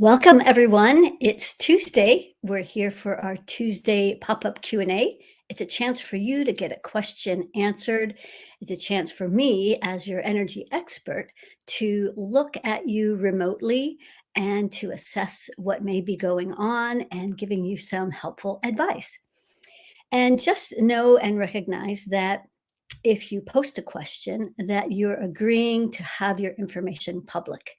Welcome everyone. It's Tuesday. We're here for our Tuesday pop-up Q&A. It's a chance for you to get a question answered. It's a chance for me as your energy expert to look at you remotely and to assess what may be going on and giving you some helpful advice. And just know and recognize that if you post a question that you're agreeing to have your information public.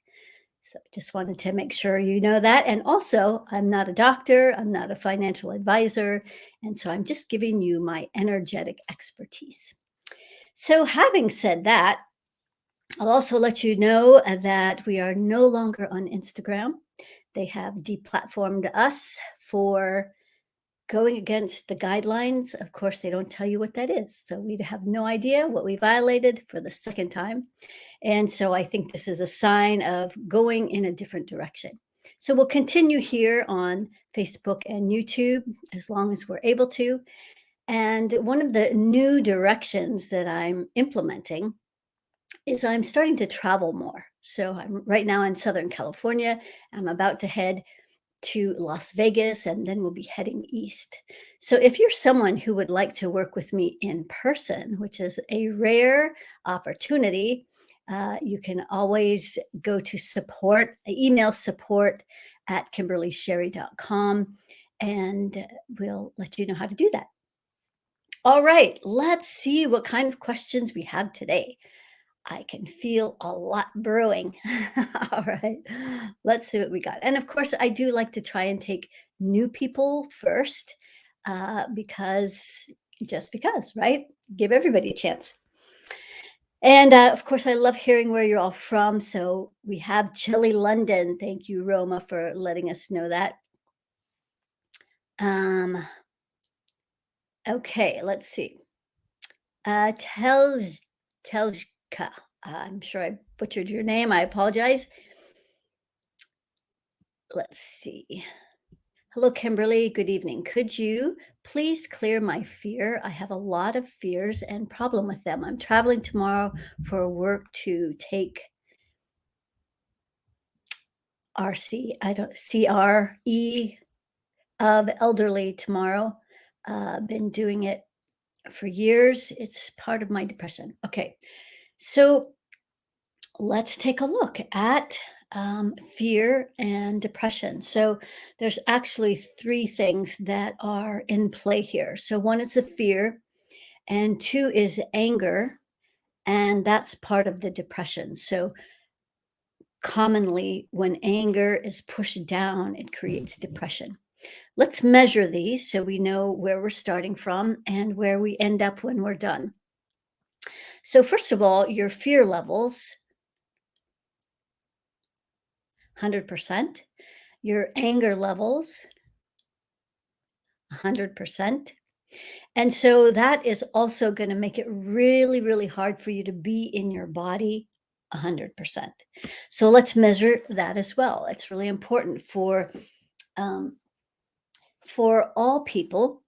So just wanted to make sure you know that. And also, I'm not a doctor, I'm not a financial advisor. And so I'm just giving you my energetic expertise. So, having said that, I'll also let you know that we are no longer on Instagram. They have deplatformed us for going against the guidelines. Of course, they don't tell you what that is. So we have no idea what we violated for the second time. And so I think this is a sign of going in a different direction. So we'll continue here on Facebook and YouTube as long as we're able to. And one of the new directions that I'm implementing is I'm starting to travel more. So I'm right now in Southern California. I'm about to head to Las Vegas, and then we'll be heading east. So, if you're someone who would like to work with me in person, which is a rare opportunity, you can always go to email support at kimberlysherry.com, and we'll let you know how to do that. All right, let's see what kind of questions we have today. I can feel a lot brewing. All right, let's see what we got. And of course, I do like to try and take new people first because just because, right? Give everybody a chance. And of course, I love hearing where you're all from. So we have Chile, London. Thank you, Roma, for letting us know that. Um, okay, let's see. Teljka. I'm sure I butchered your name. I apologize. Let's see. Hello, Kimberly. Good evening. Could you please clear my fear? I have a lot of fears and problem with them. I'm traveling tomorrow for work to take I don't CRE of elderly tomorrow. Been doing it for years. It's part of my depression. Okay. So let's take a look at fear and depression. So, there's actually three things that are in play here. So, one is the fear, and two is anger, and that's part of the depression. So, commonly, when anger is pushed down, it creates depression. Let's measure these so we know where we're starting from and where we end up when we're done. So, first of all, your fear levels 100%. Your anger levels 100%. And so that is also going to make it really, really hard for you to be in your body 100%. So let's measure that as well. It's really important um, for all people,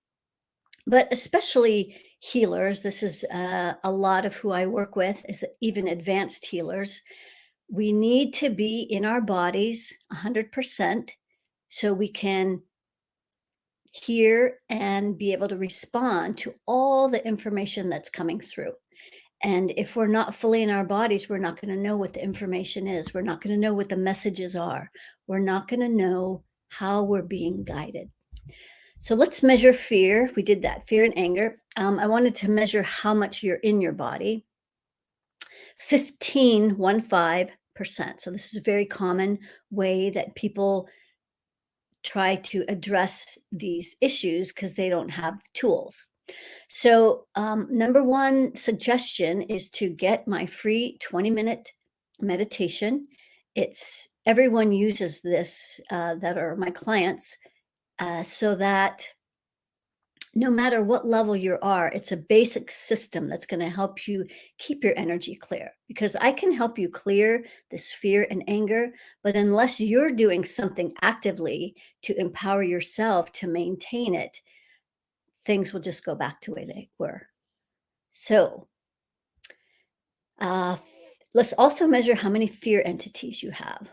but especially healers. This is a lot of who I work with, is even advanced healers. We need to be in our bodies 100% so we can hear and be able to respond to all the information that's coming through. And if we're not fully in our bodies, we're not going to know what the information is. We're not going to know what the messages are. We're not going to know how we're being guided. So let's measure fear. We did that, fear and anger. I wanted to measure how much you're in your body. 15%. So this is a very common way that people try to address these issues because they don't have tools. So, number one suggestion is to get my free 20-minute meditation. It's everyone uses this that are my clients, so that no matter what level you are, it's a basic system that's going to help you keep your energy clear. Because I can help you clear this fear and anger, but unless you're doing something actively to empower yourself to maintain it, things will just go back to the way they were. So, let's also measure how many fear entities you have.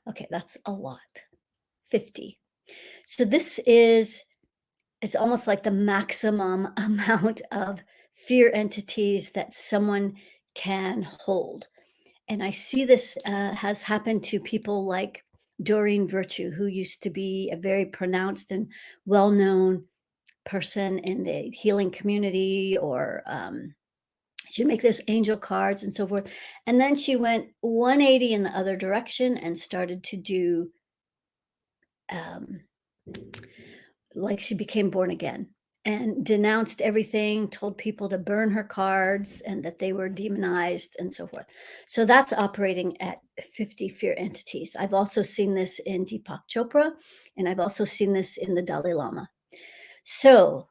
Okay, that's a lot. 50. So this is it's almost like the maximum amount of fear entities that someone can hold. And I see this has happened to people like Doreen Virtue, who used to be a very pronounced and well known person in the healing community, or she'd make those angel cards and so forth. And then she went 180 in the other direction and started to do um, like she became born again and denounced everything, told people to burn her cards and that they were demonized and so forth. So that's operating at 50 fear entities. I've also seen this in Deepak Chopra, and I've also seen this in the Dalai Lama. So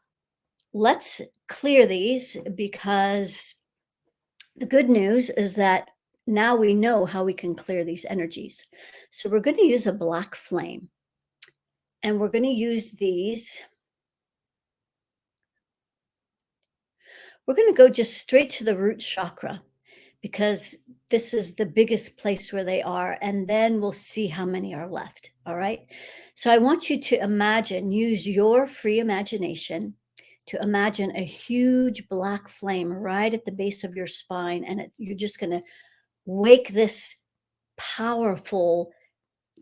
let's clear these, because the good news is that now we know how we can clear these energies. So we're going to use a black flame, and we're going to use these. We're going to go just straight to the root chakra, because this is the biggest place where they are, and then we'll see how many are left. All right. So I want you to imagine, use your free imagination to imagine a huge black flame right at the base of your spine, and you're just going to wake this powerful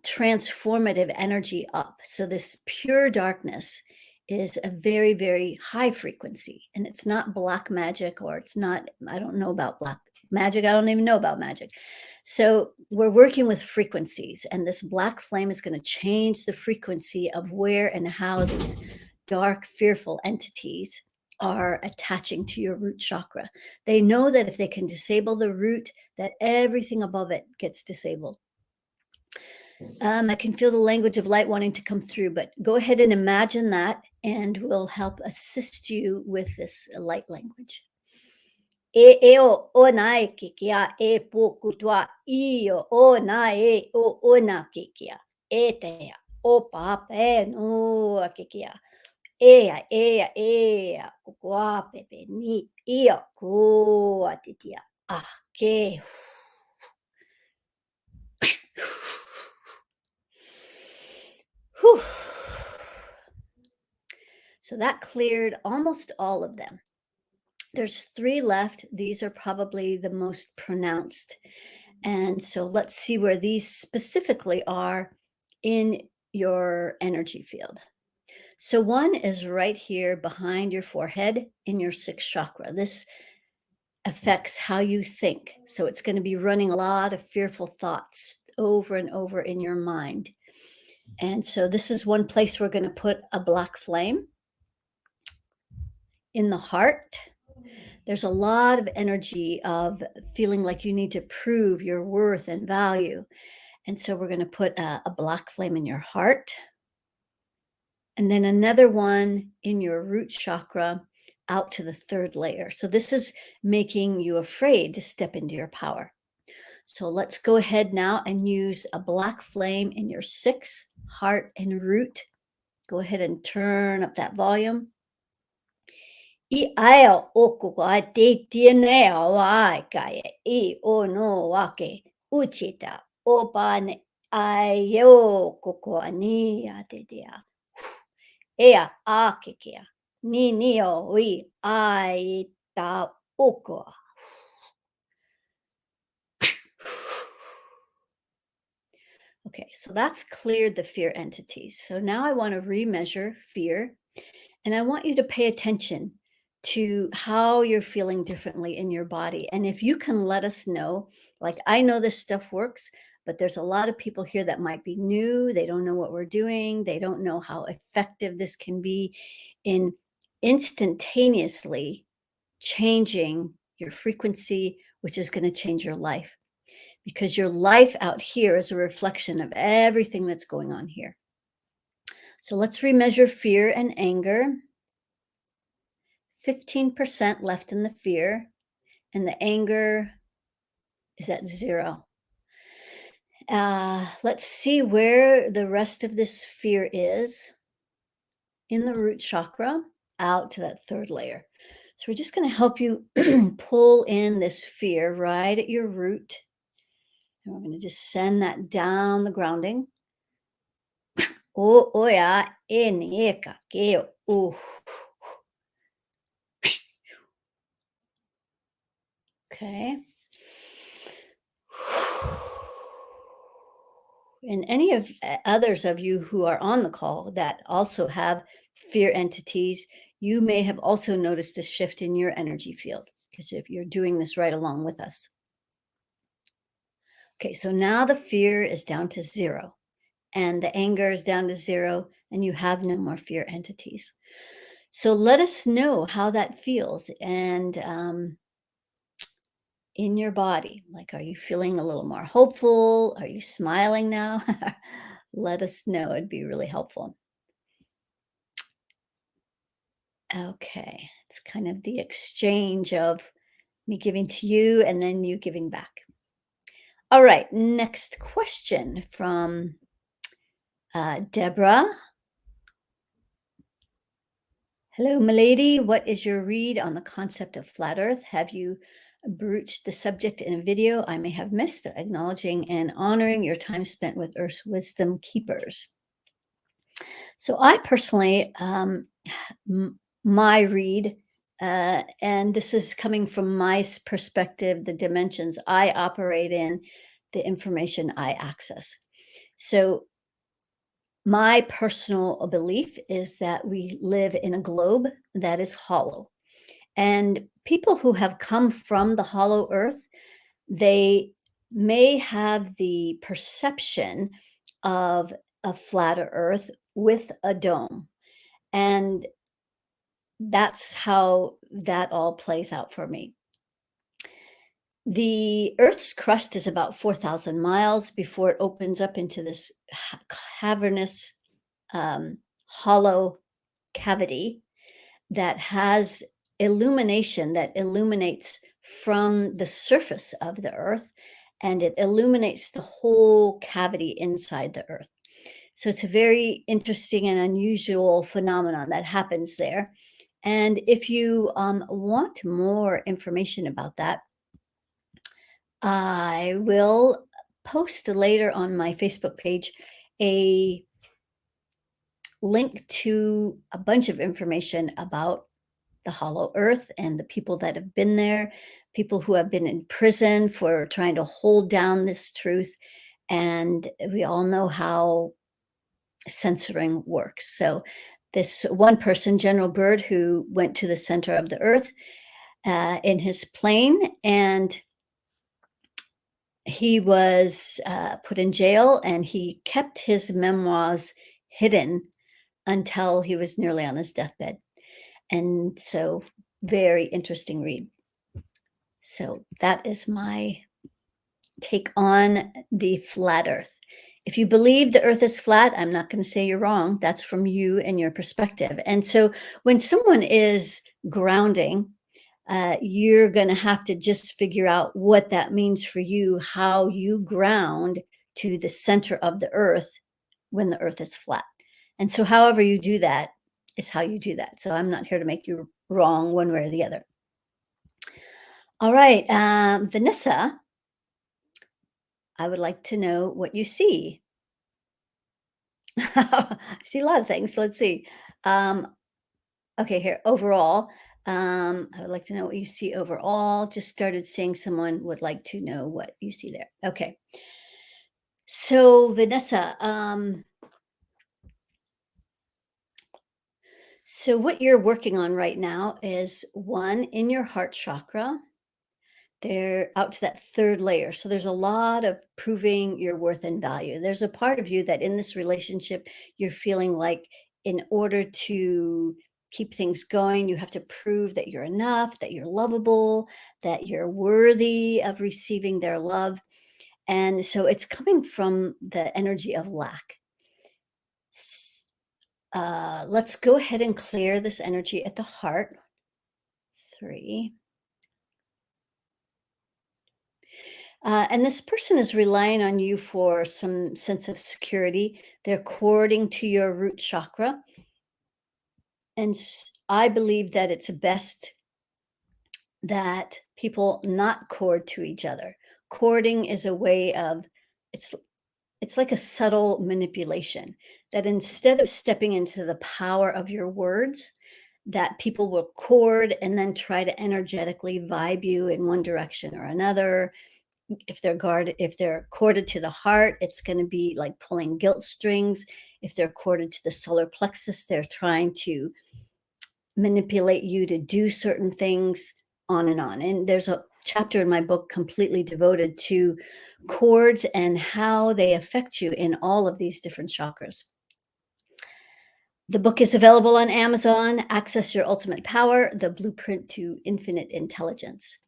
transformative energy up. So this pure darkness is a very, very high frequency, and it's not black magic, or it's not, I don't know about black magic. I don't even know about magic. So we're working with frequencies, and this black flame is going to change the frequency of where and how these dark, fearful entities are attaching to your root chakra. They know that if they can disable the root, that everything above it gets disabled. I can feel the language of light wanting to come through, but go ahead and imagine that, and we'll help assist you with this light language. E o ona e kikia e pokutwa I o na e o ona kikia e te o pape no kikia e kukua pepe ni I ko atitia ke. Whew. So that cleared almost all of them. There's 3 left. These are probably the most pronounced. And so let's see where these specifically are in your energy field. So one is right here behind your forehead in your sixth chakra. This affects how you think. So it's going to be running a lot of fearful thoughts over and over in your mind. And so this is one place we're going to put a black flame. In the heart, there's a lot of energy of feeling like you need to prove your worth and value. And so we're going to put a black flame in your heart. And then another one in your root chakra out to the 3rd layer. So this is making you afraid to step into your power. So let's go ahead now and use a black flame in your 6th, heart, and root. Go ahead and turn up that volume. I aia o koko a te tiene o ai kai I o no wake uchita o pane ai o koko ani a te dea. Ea a kekea. Ni o I ai ta oko. Okay, so that's cleared the fear entities. So now I want to remeasure fear, and I want you to pay attention to how you're feeling differently in your body. And if you can let us know, like, I know this stuff works, but there's a lot of people here that might be new. They don't know what we're doing. They don't know how effective this can be in instantaneously changing your frequency, which is going to change your life, because your life out here is a reflection of everything that's going on here. So let's remeasure fear and anger. 15% left in the fear, and the anger is at 0. Let's see where the rest of this fear is in the root chakra out to that 3rd layer. So we're just going to help you pull in this fear right at your root. And we're going to just send that down the grounding. O oya e ne ka ke o. Okay. And any of others of you who are on the call that also have fear entities, you may have also noticed a shift in your energy field because if you're doing this right along with us. Okay, so now the fear is down to 0 and the anger is down to 0 and you have no more fear entities. So let us know how that feels and in your body. Like, are you feeling a little more hopeful? Are you smiling now? Let us know. It'd be really helpful. Okay. It's kind of the exchange of me giving to you and then you giving back. All right. Next question from Deborah. Hello, milady. What is your read on the concept of flat Earth? Have you broached the subject in a video I may have missed? Acknowledging and honoring your time spent with Earth's wisdom keepers. So I personally, my read, and this is coming from my perspective, the dimensions I operate in, the information I access. So my personal belief is that we live in a globe that is hollow. And people who have come from the hollow earth, they may have the perception of a flatter earth with a dome. And that's how that all plays out for me. The Earth's crust is about 4,000 miles before it opens up into this cavernous, hollow cavity that has illumination that illuminates from the surface of the Earth, and it illuminates the whole cavity inside the Earth. So it's a very interesting and unusual phenomenon that happens there. And if you want more information about that, I will post later on my Facebook page a link to a bunch of information about the hollow earth and the people that have been there, people who have been in prison for trying to hold down this truth. And we all know how censoring works. So, this one person, General Byrd, who went to the center of the earth in his plane, and he was put in jail, and he kept his memoirs hidden until he was nearly on his deathbed. And so, very interesting read. So, that is my take on the flat earth. If you believe the earth is flat, I'm not going to say you're wrong. That's from you and your perspective. And so when someone is grounding, you're going to have to just figure out what that means for you, how you ground to the center of the earth when the earth is flat. And so, however you do that is how you do that. So, I'm not here to make you wrong one way or the other. All right, Vanessa, I would like to know what you see. I see a lot of things. Let's see. Um, okay, here, overall, I would like to know what you see overall. Just started seeing someone would like to know what you see there. Okay. So, Vanessa, so what you're working on right now is one in your heart chakra. They're out to that third layer. So there's a lot of proving your worth and value. There's a part of you that in this relationship, you're feeling like in order to keep things going, you have to prove that you're enough, that you're lovable, that you're worthy of receiving their love. And so it's coming from the energy of lack. Let's go ahead and clear this energy at the heart. 3. And this person is relying on you for some sense of security. They're cording to your root chakra. And I believe that it's best that people not cord to each other. Courting is a way of it's it's like a subtle manipulation that instead of stepping into the power of your words, that people will court and then try to energetically vibe you in one direction or another. If they're corded to the heart, it's going to be like pulling guilt strings. If they're corded to the solar plexus, they're trying to manipulate you to do certain things, on and on. And there's a chapter in my book completely devoted to chords and how they affect you in all of these different chakras. The book is available on Amazon. Access Your Ultimate Power: The Blueprint to Infinite Intelligence.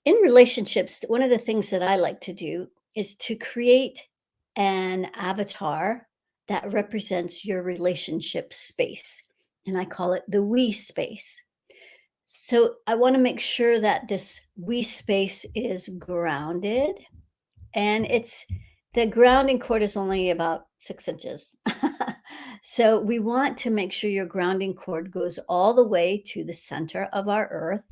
In relationships, one of the things that I like to do is to create an avatar that represents your relationship space. And I call it the we space. So I want to make sure that this we space is grounded, and the grounding cord is only about 6 inches. So we want to make sure your grounding cord goes all the way to the center of our earth.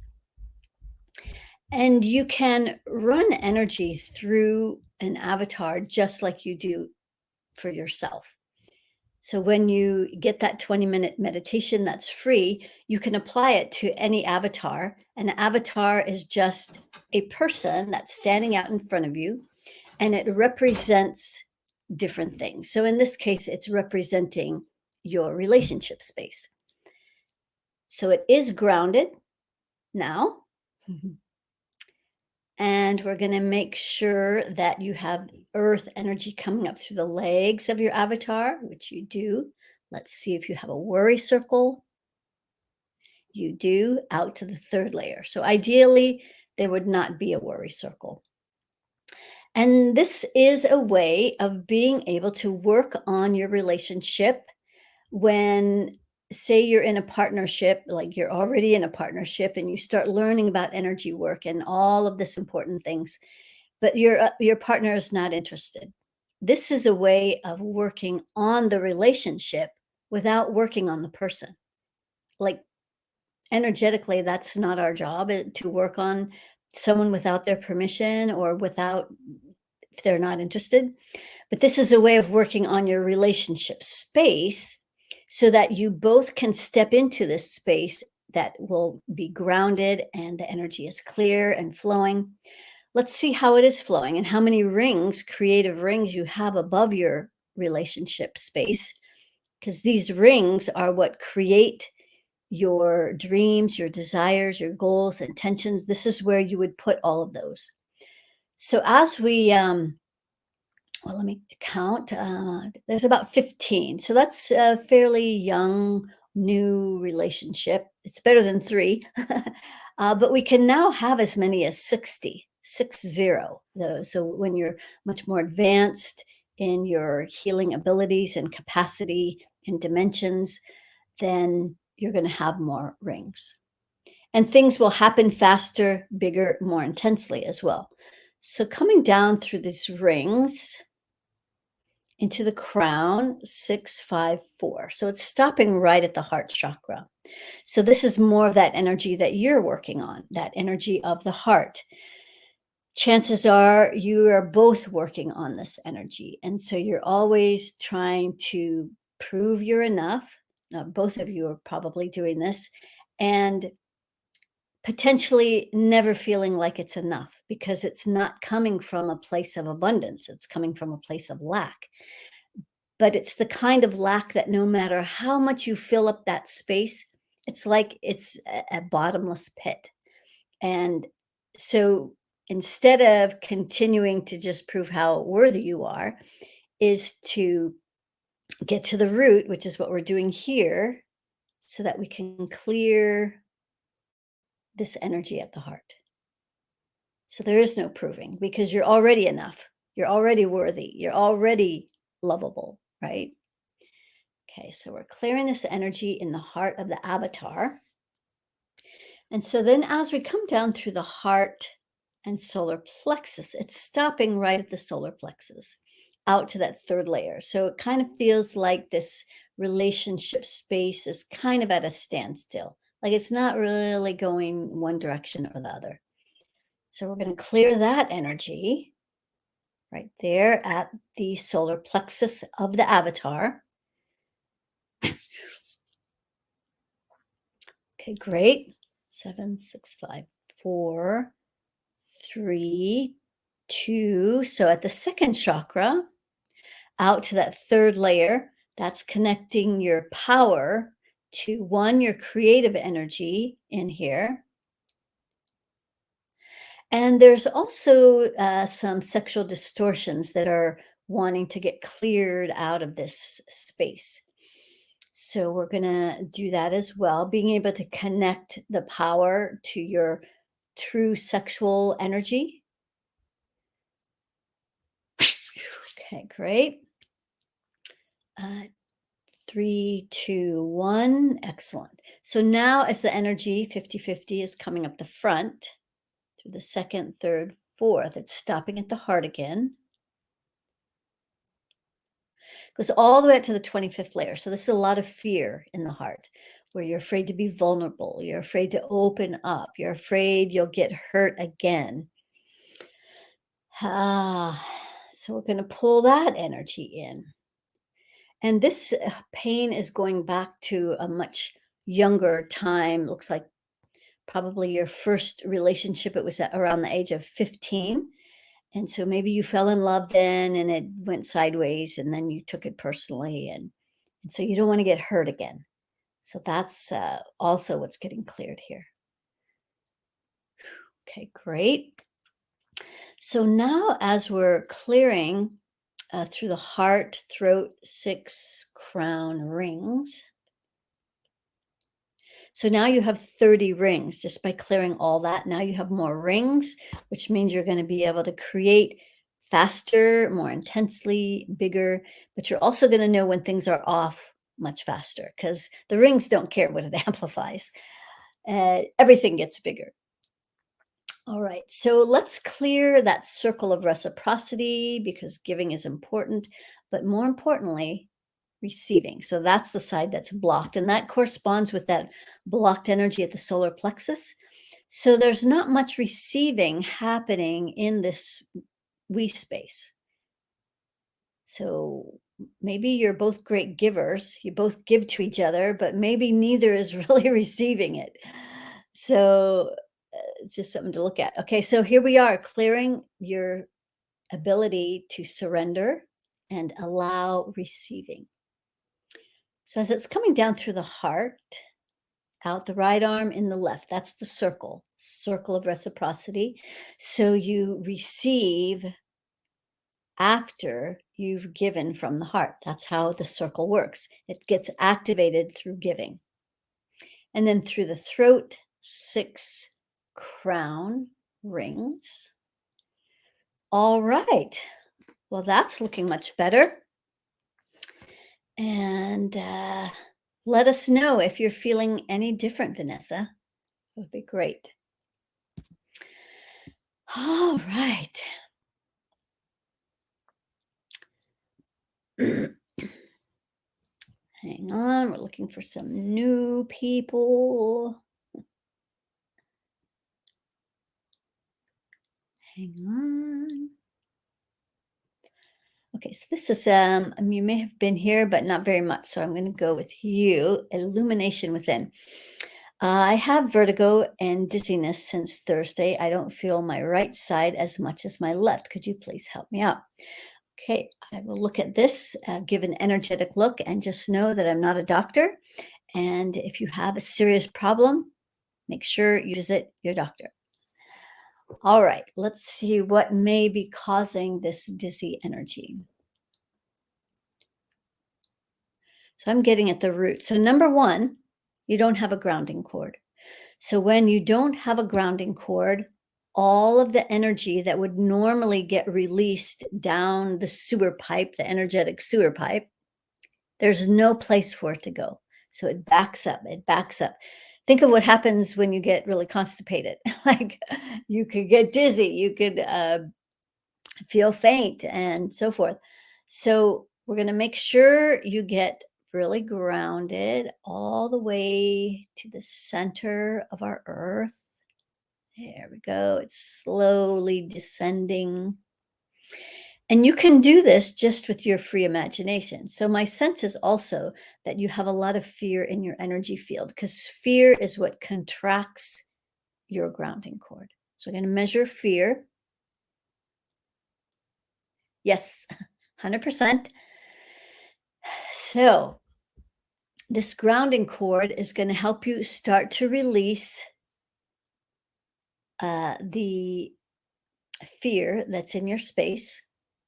And you can run energy through an avatar just like you do for yourself. So when you get that 20-minute meditation that's free, you can apply it to any avatar. An avatar is just a person that's standing out in front of you, and it represents different things. So in this case, it's representing your relationship space. So it is grounded now. And we're going to make sure that you have earth energy coming up through the legs of your avatar, which you do. Let's see if you have a worry circle. You do, out to the third layer. So ideally, there would not be a worry circle. And this is a way of being able to work on your relationship when, say, you're in a partnership, like you're already in a partnership, and you start learning about energy work and all of this important things, but your partner is not interested. This is a way of working on the relationship without working on the person. Like, energetically, that's not our job, to work on someone without their permission or without if they're not interested. But this is a way of working on your relationship space so that you both can step into this space that will be grounded and the energy is clear and flowing. Let's see how it is flowing and how many rings, creative rings, you have above your relationship space, because these rings are what create your dreams, your desires, your goals, intentions. This is where you would put all of those. So as we well, let me count. There's about 15. So that's a fairly young, new relationship. It's better than three. But we can now have as many as 60, 60. So when you're much more advanced in your healing abilities and capacity and dimensions, then you're going to have more rings. And things will happen faster, bigger, more intensely as well. So coming down through these rings into the crown, 654. So it's stopping right at the heart chakra. So this is more of that energy that you're working on, that energy of the heart. Chances are you are both working on this energy. And so you're always trying to prove you're enough. Both of you are probably doing this. And potentially never feeling like it's enough because it's not coming from a place of abundance. It's coming from a place of lack. But it's the kind of lack that no matter how much you fill up that space, it's like it's a bottomless pit. And so instead of continuing to just prove how worthy you are, is to get to the root, which is what we're doing here, so that we can clear this energy at the heart. So there is no proving because you're already enough. You're already worthy. You're already lovable, right? Okay, so we're clearing this energy in the heart of the avatar. And so then as we come down through the heart and solar plexus, it's stopping right at the solar plexus, out to that third layer. So it kind of feels like this relationship space is kind of at a standstill. Like it's not really going one direction or the other. So we're going to clear that energy right there at the solar plexus of the avatar. Okay, great. 7, 6, 5, 4, 3, 2. So at the second chakra, out to that third layer, that's connecting your power to one, your creative energy in here. And there's also some sexual distortions that are wanting to get cleared out of this space. So we're going to do that as well, being able to connect the power to your true sexual energy. Okay, great. 3, 2, 1. Excellent. So now, as the energy 50-50 is coming up the front through the second, third, fourth, it's stopping at the heart again. Goes all the way up to the 25th layer. So this is a lot of fear in the heart, where you're afraid to be vulnerable. You're afraid to open up. You're afraid you'll get hurt again. So we're going to pull that energy in. And this pain is going back to a much younger time. Looks like probably your first relationship. It was at around the age of 15. And so maybe you fell in love then and it went sideways and then you took it personally. And so you don't want to get hurt again. So that's also what's getting cleared here. Okay, great. So now as we're clearing through the heart, throat, 6 crown rings. So now you have 30 rings just by clearing all that. Now you have more rings, which means you're going to be able to create faster, more intensely, bigger, but you're also going to know when things are off much faster because the rings don't care what it amplifies. Everything gets bigger. All right, so let's clear that circle of reciprocity because giving is important, but more importantly, receiving. So that's the side that's blocked, and that corresponds with that blocked energy at the solar plexus. So there's not much receiving happening in this we space. So maybe you're both great givers, you both give to each other, but maybe neither is really receiving it. So it's just something to look at. Okay, so here we are clearing your ability to surrender and allow receiving. So as it's coming down through the heart, out the right arm, in the left, that's the circle of reciprocity. So you receive after you've given from the heart. That's how the circle works. It gets activated through giving. And then through the throat, 6 crown rings. All right. Well, that's looking much better. And let us know if you're feeling any different, Vanessa. It would be great. All right. Hang on. We're looking for some new people. Hang on. Okay, so this is you may have been here, but not very much. So I'm going to go with you. Illumination within. I have vertigo and dizziness since Thursday. I don't feel my right side as much as my left. Could you please help me out? Okay, I will look at this, give an energetic look, and just know that I'm not a doctor. And if you have a serious problem, make sure you visit your doctor. All right, let's see what may be causing this dizzy energy. So I'm getting at the root. So number one, you don't have a grounding cord. So when you don't have a grounding cord, all of the energy that would normally get released down the sewer pipe, the energetic sewer pipe, there's no place for it to go. So it backs up, it backs up. Think of what happens when you get really constipated. Like you could get dizzy, you could feel faint and so forth. So we're going to make sure you get really grounded all the way to the center of our earth. There we go. It's slowly descending. And you can do this just with your free imagination. So, my sense is also that you have a lot of fear in your energy field because fear is what contracts your grounding cord. So, I'm going to measure fear. Yes, 100%. So, this grounding cord is going to help you start to release the fear that's in your space.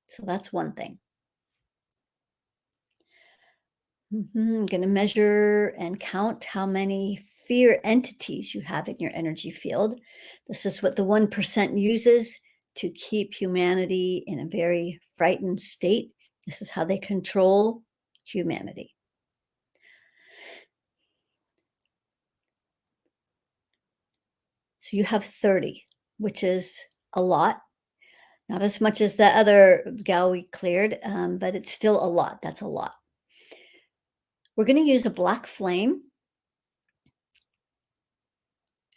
So, that's one thing. I'm going to measure and count how many fear entities you have in your energy field. This is what the 1% uses to keep humanity in a very frightened state. This is how they control humanity. So you have 30, which is a lot. Not as much as the other gal we cleared, but it's still a lot. That's a lot. We're going to use a black flame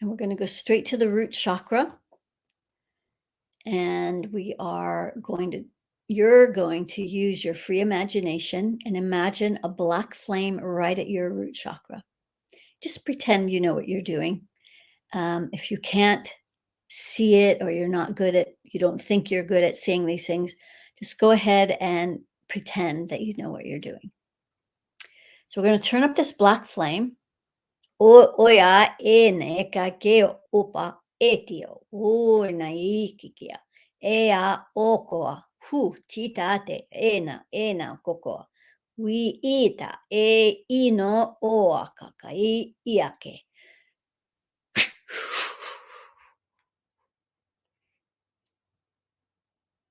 and we're going to go straight to the root chakra. And you're going to use your free imagination and imagine a black flame right at your root chakra. Just pretend you know what you're doing. If you can't see it or you don't think you're good at seeing these things, just go ahead and pretend that you know what you're doing. So we're going to turn up this black flame. Oya ene kakeo upa etio una ikikia. Ea okoa hu titate ena kokoa. We ita e ino oakaka iake.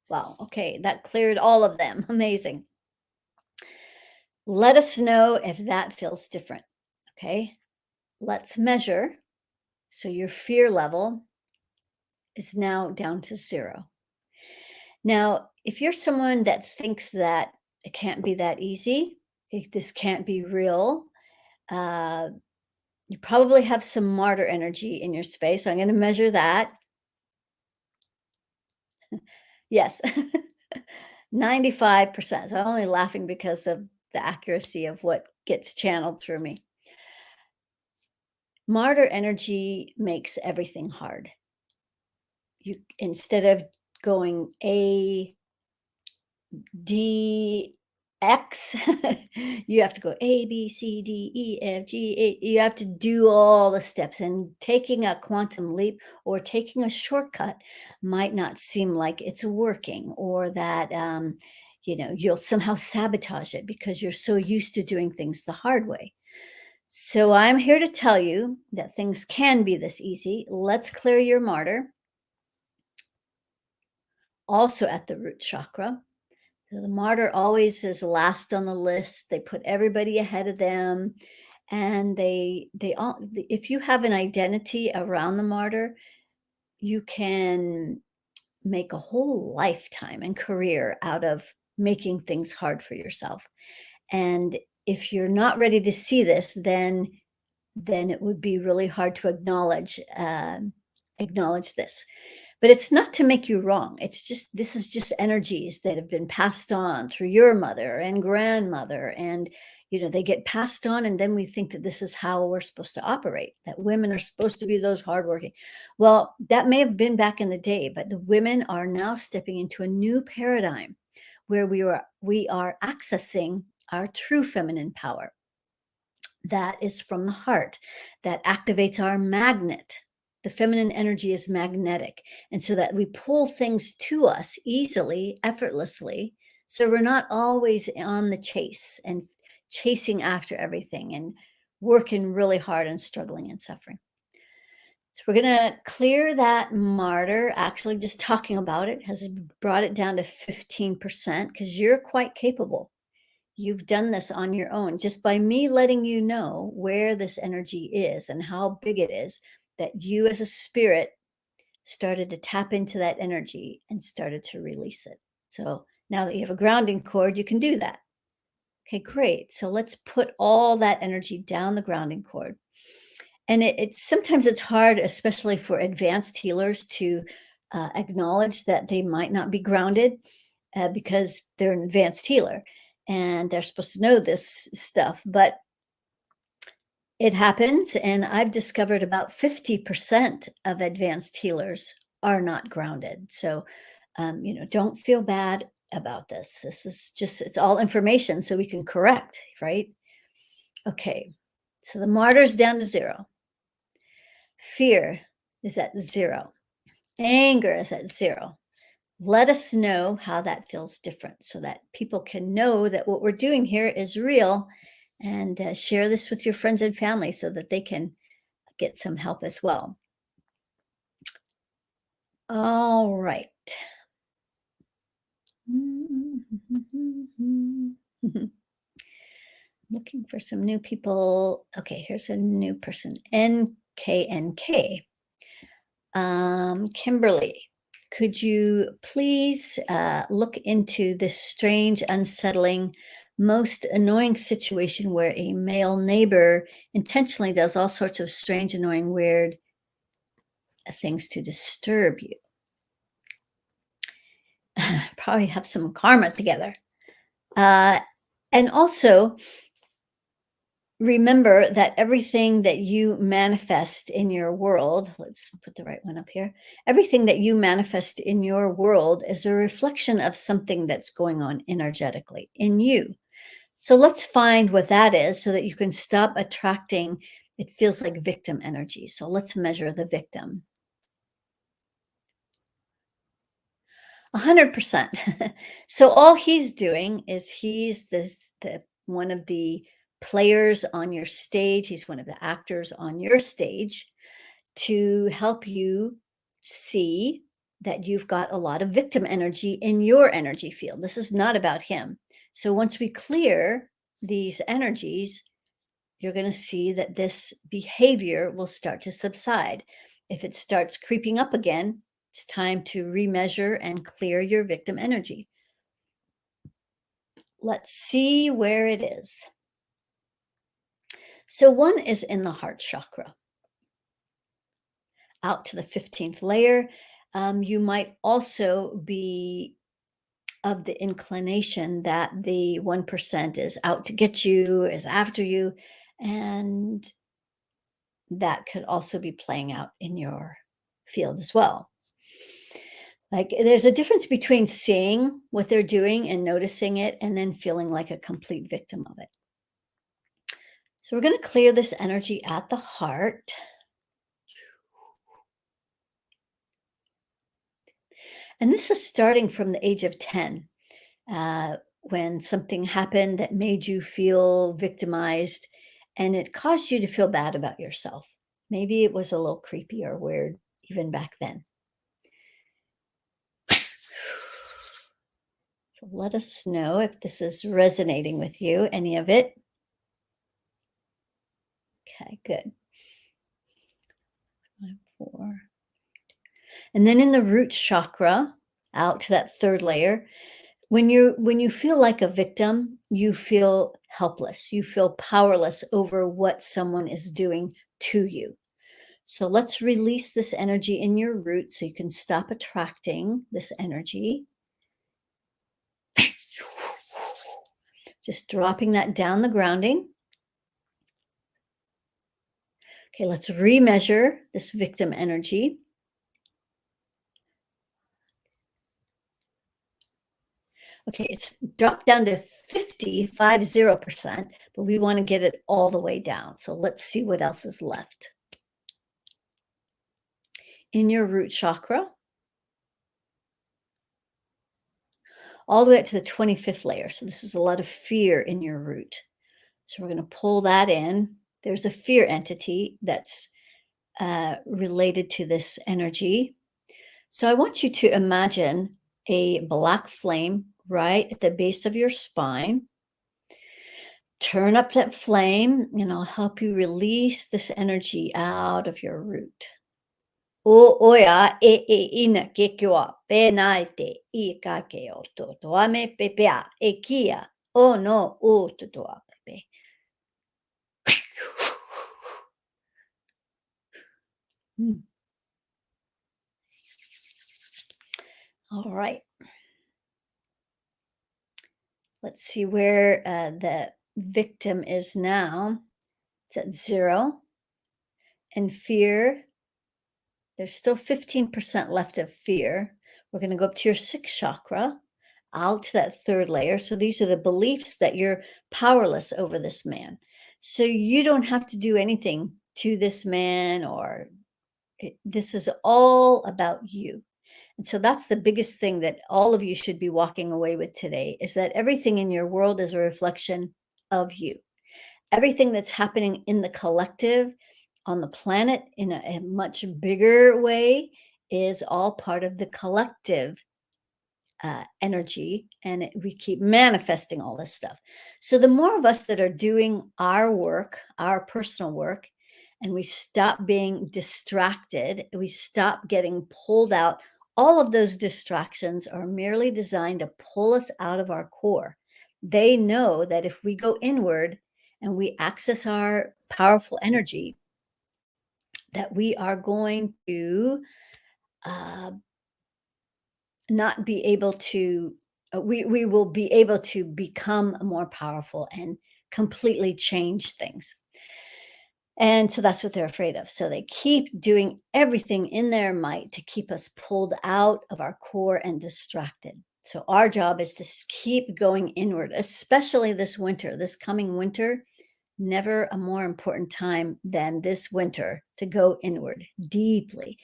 Wow, okay, that cleared all of them. Amazing. Let us know if that feels different. Okay, let's measure. So your fear level is now down to 0. Now, if you're someone that thinks that it can't be that easy, if this can't be real, uh, you probably have some martyr energy in your space. So I'm going to measure that. Yes, 95%. So I'm only laughing because of the accuracy of what gets channeled through me. Martyr energy makes everything hard. Instead of going A, D, X, you have to go A, B, C, D, E, F, G, A. You have to do all the steps, and taking a quantum leap or taking a shortcut might not seem like it's working, or that you'll somehow sabotage it because you're so used to doing things the hard way. So I'm here to tell you that things can be this easy. Let's clear your martyr. Also at the root chakra. So the martyr always is last on the list. They put everybody ahead of them, and they all. If you have an identity around the martyr, you can make a whole lifetime and career out of making things hard for yourself. And if you're not ready to see this, then it would be really hard to acknowledge this. But it's not to make you wrong. This is just energies that have been passed on through your mother and grandmother. And, they get passed on. And then we think that this is how we're supposed to operate, that women are supposed to be those hardworking. Well, that may have been back in the day, but the women are now stepping into a new paradigm where we are accessing our true feminine power. That is from the heart, that activates our magnet. The feminine energy is magnetic. And so that we pull things to us easily, effortlessly. So we're not always on the chase and chasing after everything and working really hard and struggling and suffering. So we're going to clear that martyr. Actually, just talking about it has brought it down to 15% because you're quite capable. You've done this on your own just by me letting you know where this energy is and how big it is, that you as a spirit started to tap into that energy and started to release it. So now that you have a grounding cord, you can do that. Okay, great. So let's put all that energy down the grounding cord. And it's sometimes it's hard, especially for advanced healers, to acknowledge that they might not be grounded because they're an advanced healer and they're supposed to know this stuff. But it happens, and I've discovered about 50% of advanced healers are not grounded. So, don't feel bad about this. This is just, it's all information so we can correct, right? Okay. So the martyr's down to zero. Fear is at zero. Anger is at zero. Let us know how that feels different so that people can know that what we're doing here is real, and share this with your friends and family so that they can get some help as well. All right. Looking for some new people. Okay, here's a new person. NKNK. Kimberly, could you please look into this strange, unsettling, most annoying situation where a male neighbor intentionally does all sorts of strange, annoying, weird things to disturb you? Probably have some karma together. And also, remember that everything that you manifest in your world, let's put the right one up here. Everything that you manifest in your world is a reflection of something that's going on energetically in you. So let's find what that is so that you can stop attracting, it feels like victim energy. So let's measure the victim. 100%. So all he's doing is he's the one of the players on your stage. He's one of the actors on your stage to help you see that you've got a lot of victim energy in your energy field. This is not about him. So once we clear these energies, you're going to see that this behavior will start to subside. If it starts creeping up again, it's time to remeasure and clear your victim energy. Let's see where it is. So one is in the heart chakra, out to the 15th layer. You might also be of the inclination that the 1% is out to get you, is after you, and that could also be playing out in your field as well. Like there's a difference between seeing what they're doing and noticing it and then feeling like a complete victim of it. So we're going to clear this energy at the heart. And this is starting from the age of 10, when something happened that made you feel victimized and it caused you to feel bad about yourself. Maybe it was a little creepy or weird even back then. So let us know if this is resonating with you, any of it. Okay, good. 5, 4. And then in the root chakra, out to that third layer, when you feel like a victim, you feel helpless. You feel powerless over what someone is doing to you. So let's release this energy in your root so you can stop attracting this energy. Just dropping that down the grounding. Okay, let's remeasure this victim energy. Okay, it's dropped down to 50%, but we want to get it all the way down. So let's see what else is left. In your root chakra, all the way up to the 25th layer. So this is a lot of fear in your root. So we're going to pull that in. There's a fear entity that's related to this energy. So I want you to imagine a black flame right at the base of your spine. Turn up that flame, and I'll help you release this energy out of your root. O oia ina ke kua pe nai te I ka ke o to toame pepea e kia o no o to toa pepe. Mm. All right. Let's see where the victim is now. It's at 0. And fear, there's still 15% left of fear. We're going to go up to your sixth chakra, out to that third layer. So these are the beliefs that you're powerless over this man. So you don't have to do anything to this man, or this is all about you. And so that's the biggest thing that all of you should be walking away with today, is that everything in your world is a reflection of you. Everything that's happening in the collective, on the planet, in a much bigger way, is all part of the collective energy, and we keep manifesting all this stuff. So the more of us that are doing our work, our personal work, and we stop being distracted, we stop getting pulled out. All of those distractions are merely designed to pull us out of our core. They know that if we go inward and we access our powerful energy, that we are going to uh, not be able to we will be able to become more powerful and completely change things. And so that's what they're afraid of. So they keep doing everything in their might to keep us pulled out of our core and distracted. So our job is to keep going inward, especially this winter, this coming winter. Never a more important time than this winter to go inward deeply,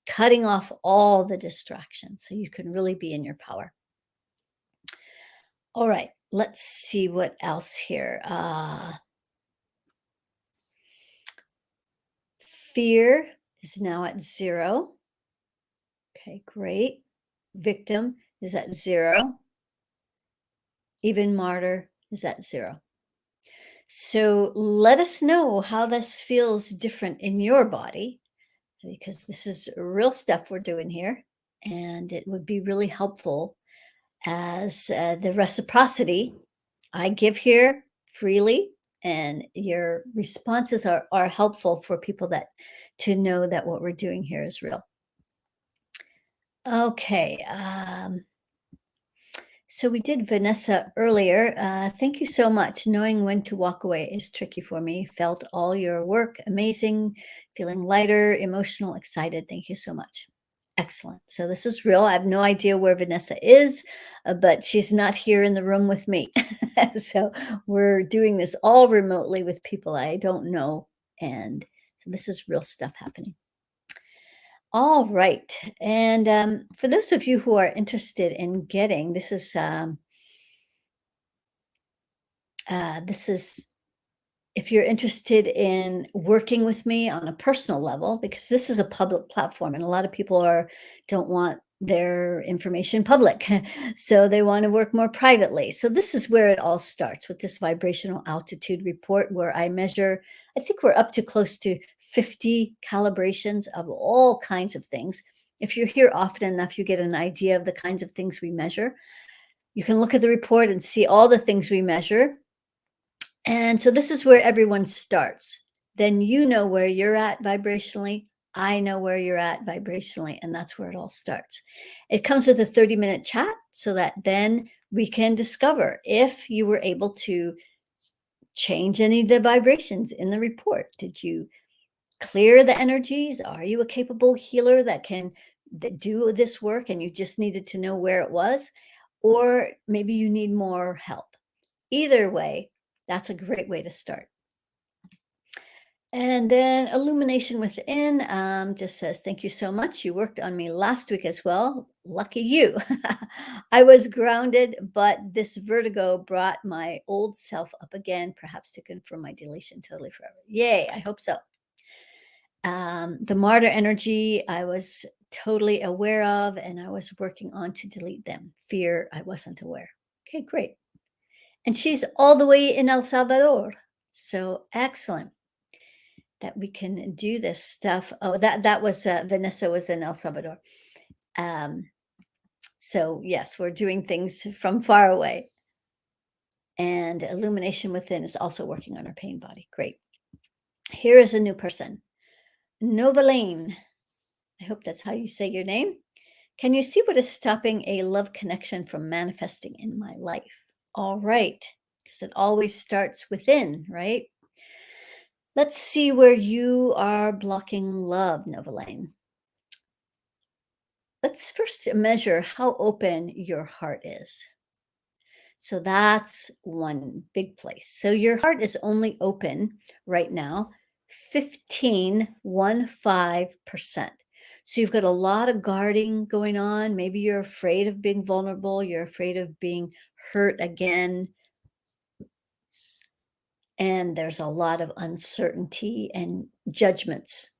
cutting off all the distractions so you can really be in your power. All right, let's see what else here. Fear is now at 0. Okay, great. Victim is at 0. Even martyr is at 0. So let us know how this feels different in your body, because this is real stuff we're doing here. And it would be really helpful as the reciprocity I give here freely, and your responses are helpful for people that to know that what we're doing here is real. Okay. So we did Vanessa earlier. Thank you so much. Knowing when to walk away is tricky for me. Felt all your work amazing, feeling lighter, emotional, excited. Thank you so much. Excellent. So this is real. I have no idea where Vanessa is, but she's not here in the room with me. So we're doing this all remotely with people I don't know. And so this is real stuff happening. All right. And for those of you who are interested in getting, this is if you're interested in working with me on a personal level, because this is a public platform and a lot of people don't want their information public. So they want to work more privately. So this is where it all starts, with this vibrational altitude report, where I measure, I think we're up to close to 50 calibrations of all kinds of things. If you're here often enough, you get an idea of the kinds of things we measure. You can look at the report and see all the things we measure. And so this is where everyone starts. Then you know where you're at vibrationally. I know where you're at vibrationally, and that's where it all starts. It comes with a 30-minute chat so that then we can discover if you were able to change any of the vibrations in the report. Did you clear the energies? Are you a capable healer that can do this work and you just needed to know where it was? Or maybe you need more help. Either way, that's a great way to start. And then Illumination Within just says, thank you so much. You worked on me last week as well. Lucky you. I was grounded, but this vertigo brought my old self up again, perhaps to confirm my deletion totally forever. Yay, I hope so. The martyr energy, I was totally aware of, and I was working on to delete them. Fear, I wasn't aware. Okay, great. And she's all the way in El Salvador. So excellent that we can do this stuff. Oh, that was Vanessa was in El Salvador. Um, so yes, we're doing things from far away. And Illumination Within is also working on our pain body. Great. Here is a new person. Novaline, I hope that's how you say your name. Can you see what is stopping a love connection from manifesting in my life? All right, because it always starts within, right? Let's see where you are blocking love, Novaline. Let's first measure how open your heart is. So that's one big place. So your heart is only open right now 15%. So you've got a lot of guarding going on. Maybe you're afraid of being vulnerable, you're afraid of being hurt again, and there's a lot of uncertainty and judgments.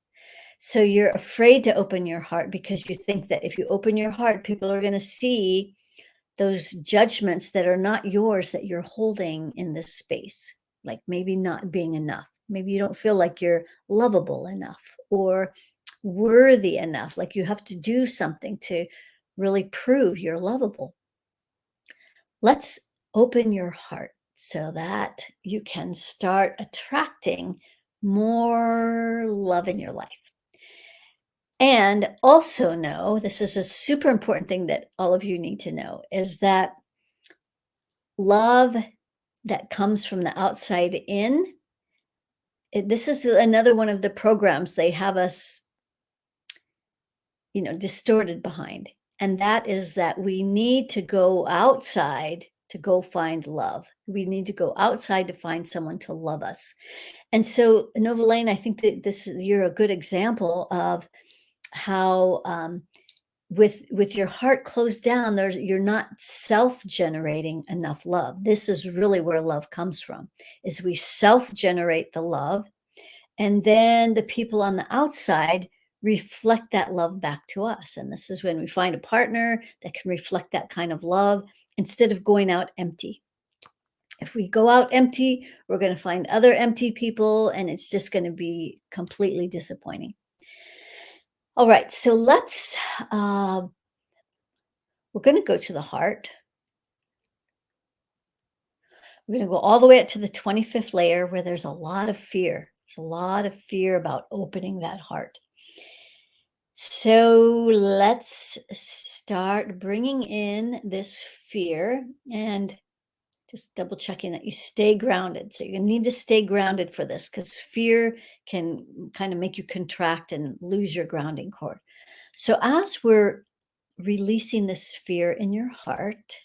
So you're afraid to open your heart because you think that if you open your heart, people are going to see those judgments that are not yours that you're holding in this space, like maybe not being enough. Maybe you don't feel like you're lovable enough or worthy enough, like you have to do something to really prove you're lovable. Let's open your heart so that you can start attracting more love in your life. And also know, this is a super important thing that all of you need to know, is that love that comes from the outside in, this is another one of the programs they have us, distorted behind. And that is that we need to go outside to go find love. We need to go outside to find someone to love us. And so, Nova Lane, I think that you're a good example of how with your heart closed down, you're not self-generating enough love. This is really where love comes from, is we self-generate the love, and then the people on the outside reflect that love back to us. And this is when we find a partner that can reflect that kind of love instead of going out empty. If we go out empty, we're going to find other empty people, and it's just going to be completely disappointing. All right, so we're going to go to the heart. We're going to go all the way up to the 25th layer where there's a lot of fear. There's a lot of fear about opening that heart. So let's start bringing in this fear and just double checking that you stay grounded. So you need to stay grounded for this because fear can kind of make you contract and lose your grounding cord. So as we're releasing this fear in your heart,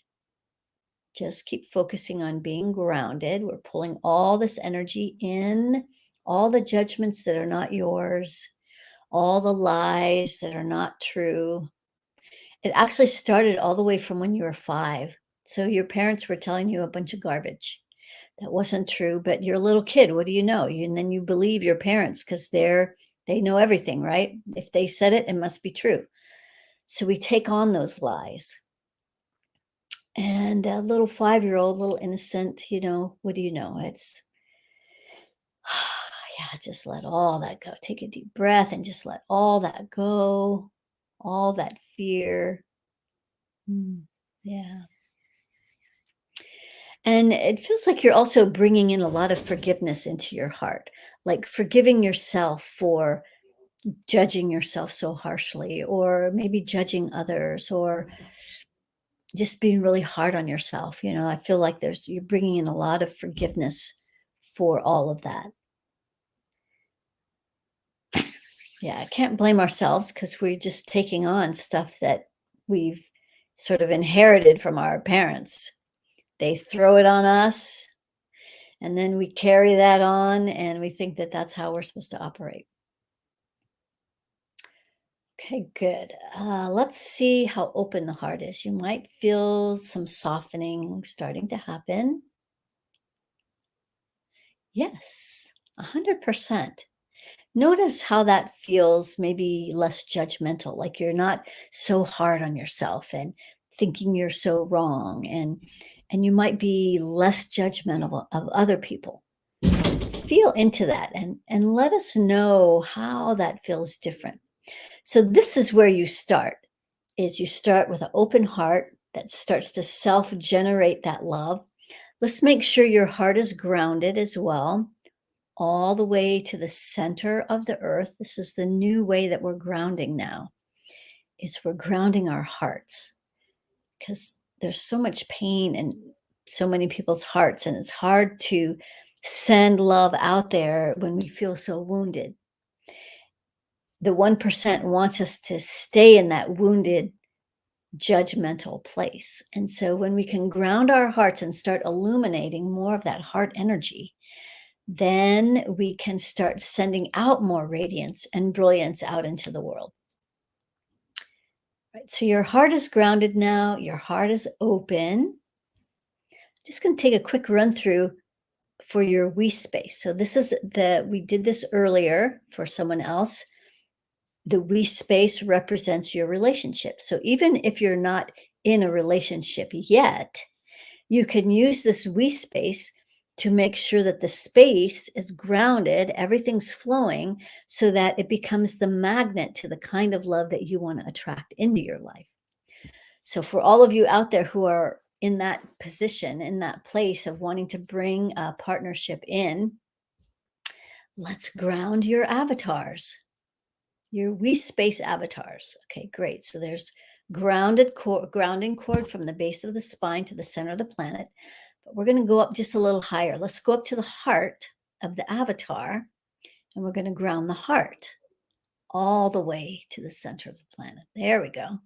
just keep focusing on being grounded. We're pulling all this energy in, all the judgments that are not yours, all the lies that are not true. It actually started all the way from when you were 5. So your parents were telling you a bunch of garbage that wasn't true, but you're a little kid. What do you know? And then you believe your parents because they know everything, right? If they said it, it must be true. So we take on those lies. And a little 5-year-old, little innocent, what do you know? It's, yeah, just let all that go. Take a deep breath and just let all that go, all that fear. Yeah. And it feels like you're also bringing in a lot of forgiveness into your heart, like forgiving yourself for judging yourself so harshly, or maybe judging others, or just being really hard on yourself. I feel like you're bringing in a lot of forgiveness for all of that. Yeah, I can't blame ourselves because we're just taking on stuff that we've sort of inherited from our parents. They throw it on us, and then we carry that on, and we think that that's how we're supposed to operate. Okay, good. Let's see how open the heart is. You might feel some softening starting to happen. Yes, 100%. Notice how that feels, maybe less judgmental, like you're not so hard on yourself and thinking you're so wrong, and you might be less judgmental of other people. Feel into that and let us know how that feels different. So this is where you start, is you start with an open heart that starts to self-generate that love. Let's make sure your heart is grounded as well. all the way to the center of the earth. This is the new way that we're grounding now. Is we're grounding our hearts, because there's so much pain in so many people's hearts, and it's hard to send love out there when we feel so wounded. The 1% wants us to stay in that wounded, judgmental place. And so when we can ground our hearts and start illuminating more of that heart energy, then we can start sending out more radiance and brilliance out into the world. Right, so your heart is grounded now, your heart is open. Just going to take a quick run through for your we space. So this is we did this earlier for someone else. The we space represents your relationship. So even if you're not in a relationship yet, you can use this we space to make sure that the space is grounded, everything's flowing, so that it becomes the magnet to the kind of love that you want to attract into your life. So for all of you out there who are in that position, in that place of wanting to bring a partnership in, let's ground your avatars, your we space avatars. Okay, great. So there's grounding cord from the base of the spine to the center of the planet. But we're going to go up just a little higher. Let's go up to the heart of the avatar, and we're going to ground the heart all the way to the center of the planet. There we go.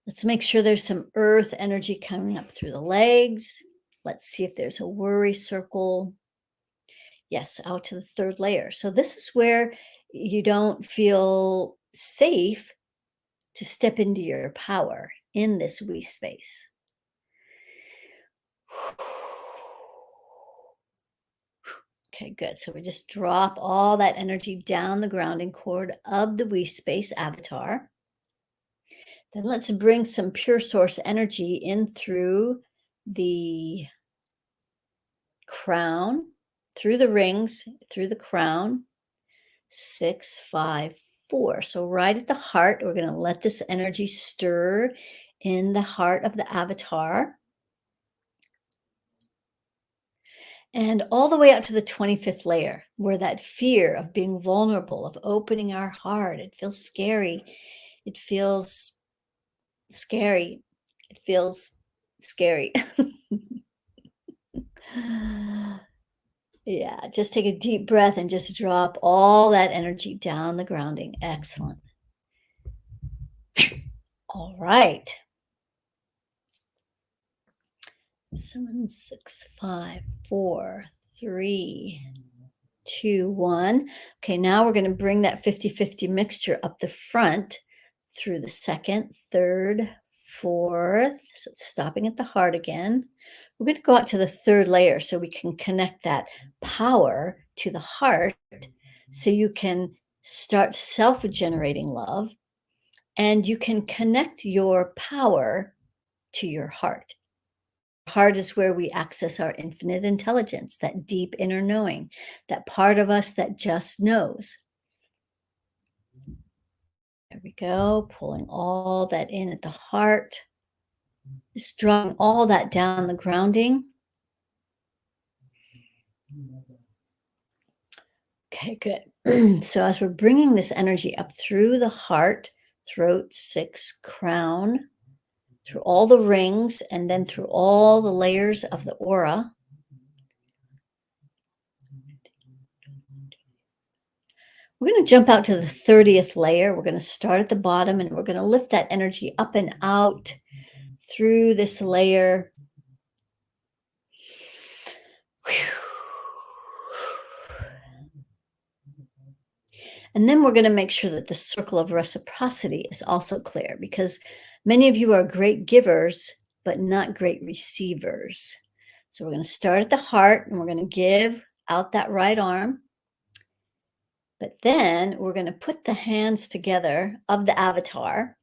Let's make sure there's some earth energy coming up through the legs. Let's see if there's a worry circle. Yes, out to the third layer. So this is where you don't feel safe to step into your power in this we space. Okay, good. So we just drop all that energy down the grounding cord of the we space avatar. Then let's bring some pure source energy in through the crown, through the rings, through the crown. 6, 5, 4. So right at the heart, we're going to let this energy stir in the heart of the avatar. And all the way out to the 25th layer, where that fear of being vulnerable, of opening our heart, it feels scary. It feels scary. It feels scary. Yeah, just take a deep breath and just drop all that energy down the grounding. Excellent. All right. 7, 6, 5, 4, 3, 2, 1. Okay, now we're going to bring that 50-50 mixture up the front through the second, third, fourth. So it's stopping at the heart again. We're going to go out to the third layer so we can connect that power to the heart, so you can start self-generating love, and you can connect your power to your heart. Heart is where we access our infinite intelligence, that deep inner knowing, that part of us that just knows. There we go, pulling all that in at the heart, just drawing all that down the grounding. Okay, good. So as we're bringing this energy up through the heart, throat, 6, crown, through all the rings, and then through all the layers of the aura, we're going to jump out to the 30th layer. We're going to start at the bottom, and we're going to lift that energy up and out through this layer. And then we're going to make sure that the circle of reciprocity is also clear, because many of you are great givers, but not great receivers. So we're going to start at the heart, and we're going to give out that right arm. But then we're going to put the hands together of the avatar.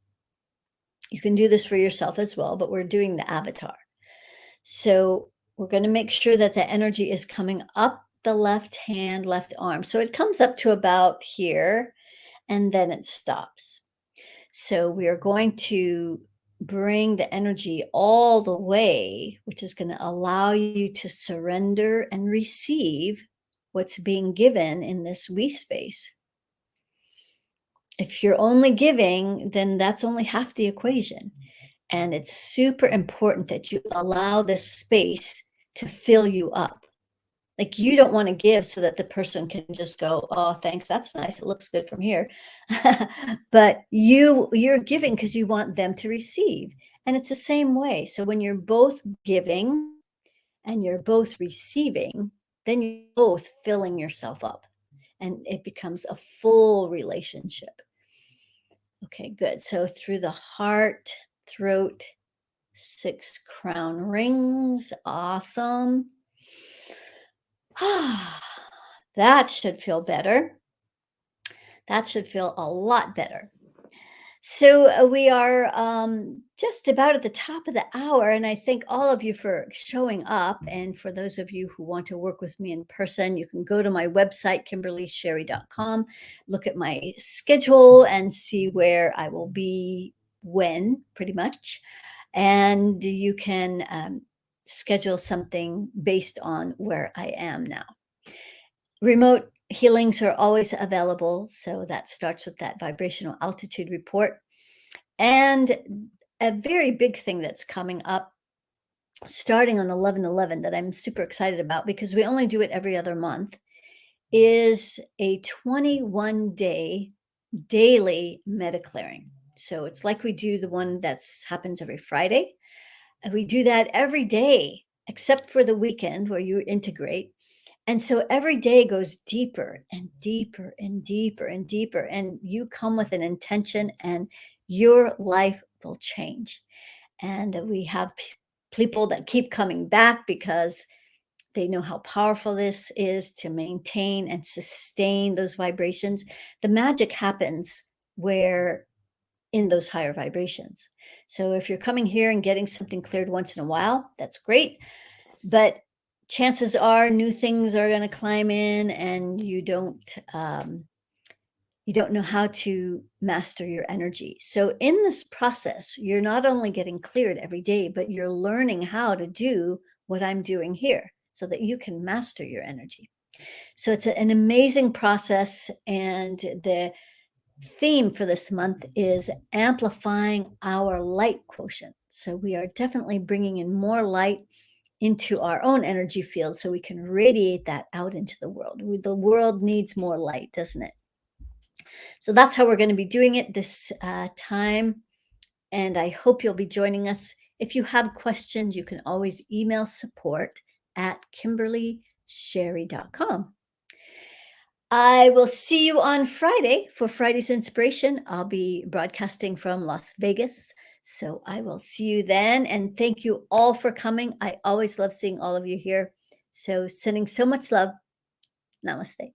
You can do this for yourself as well, but we're doing the avatar. So we're going to make sure that the energy is coming up the left hand, left arm. So it comes up to about here, and then it stops. So we are going to bring the energy all the way, which is going to allow you to surrender and receive what's being given in this we space. If you're only giving, then that's only half the equation. And it's super important that you allow this space to fill you up. Like, you don't want to give so that the person can just go, "Oh, thanks. That's nice. It looks good from here." But you're giving because you want them to receive. And it's the same way. So when you're both giving and you're both receiving, then you're both filling yourself up and it becomes a full relationship. Okay, good. So through the heart, throat, 6 crown rings. Awesome. That should feel better. That should feel a lot better. So we are just about at the top of the hour, and I thank all of you for showing up. And for those of you who want to work with me in person, you can go to my website, kimberlysherry.com, look at my schedule, and see where I will be when, pretty much. And you can schedule something based on where I am now. Remote healings are always available. So that starts with that vibrational altitude report. And a very big thing that's coming up starting on 11/11 that I'm super excited about because we only do it every other month is a 21-day daily meta clearing. So it's like we do the one that's happens every Friday. And we do that every day except for the weekend where you integrate. And so every day goes deeper and deeper and deeper and deeper. And you come with an intention, and your life will change. And we have people that keep coming back because they know how powerful this is to maintain and sustain those vibrations. The magic happens where in those higher vibrations. So if you're coming here and getting something cleared once in a while, that's great. But chances are new things are going to climb in, and you don't know how to master your energy. So in this process, you're not only getting cleared every day, but you're learning how to do what I'm doing here so that you can master your energy. So it's an amazing process. And the theme for this month is amplifying our light quotient. So we are definitely bringing in more light into our own energy field so we can radiate that out into the world. The world needs more light, doesn't it? So that's how we're going to be doing it this time. And I hope you'll be joining us. If you have questions, you can always email support@kimberlysherry.com. I will see you on Friday for Friday's inspiration. I'll be broadcasting from Las Vegas. So I will see you then. And thank you all for coming. I always love seeing all of you here. So sending so much love. Namaste.